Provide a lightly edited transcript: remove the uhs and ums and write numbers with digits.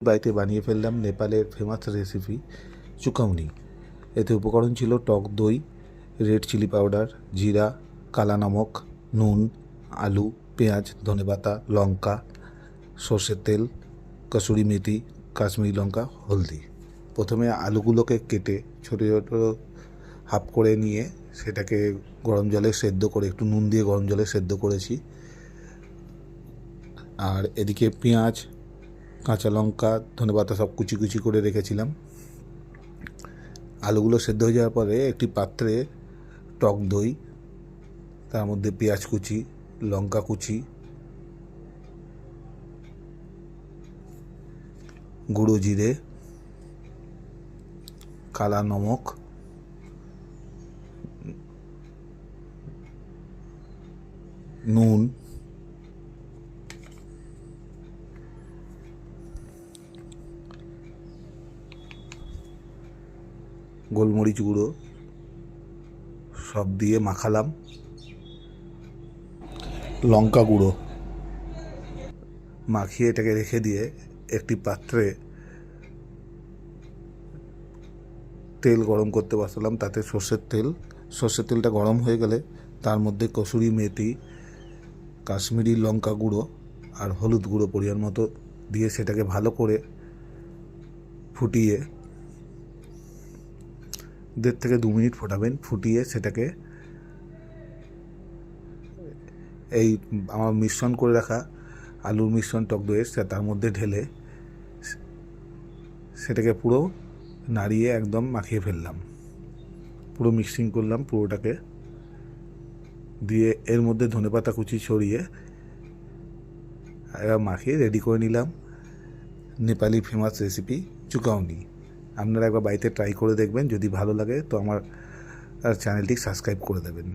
বাড়িতে বানিয়ে ফেললাম নেপালের ফেমাস রেসিপি চুকাউনি। এতে উপকরণ ছিল টক দই, রেড চিলি পাউডার, জিরা, কালা নমক, নুন, আলু, পেঁয়াজ, ধনেপাতা, লঙ্কা, সর্ষের তেল, কসুরি মেথি, কাশ্মীরি লঙ্কা, হলদি। প্রথমে আলুগুলোকে কেটে ছোটো ছোটো হাফ করে নিয়ে সেটাকে গরম জলে সেদ্ধ করে, একটু নুন দিয়ে গরম জলে সেদ্ধ করেছি। আর এদিকে পেঁয়াজ, কাঁচা লঙ্কা, ধনেপাতা সব কুচি কুচি করে রেখেছিলাম। আলুগুলো সেদ্ধ হয়ে যাওয়ার পরে একটি পাত্রে টক দই, তার মধ্যে পেঁয়াজ কুচি, লঙ্কা কুচি, গুঁড়ো জিরে, কালা নমক, নুন, গোলমরিচ গুঁড়ো সব দিয়ে মাখালাম। লঙ্কা গুঁড়ো মাখিয়ে এটাকে রেখে দিয়ে একটি পাত্রে তেল গরম করতে বসালাম। তাতে সর্ষের তেলটা গরম হয়ে গেলে তার মধ্যে কসুরি মেথি, কাশ্মীরি লঙ্কা গুঁড়ো আর হলুদ গুঁড়ো পরিমাণ মতো দিয়ে সেটাকে ভালো করে ফুটিয়ে 1.5 থেকে 2 মিনিট ফোটাবেন। ফুটিয়ে সেটাকে এই আমার মিশ্রণ করে রাখা আলুর মিশ্রণ টক দইয়ের তার মধ্যে ঢেলে সেটাকে পুরো নাড়িয়ে একদম মাখিয়ে ফেললাম। পুরো মিক্সিং করলাম পুরোটাকে দিয়ে এর মধ্যে ধনেপাতা কুচি ছড়িয়ে মাখিয়ে রেডি করে নিলাম নেপালি ফেমাস রেসিপি চুকাউনি। আপনারা একবার বাড়িতে ট্রাই করে দেখবেন, যদি ভালো লাগে তো আমার চ্যানেলটি সাবস্ক্রাইব করে দেবেন।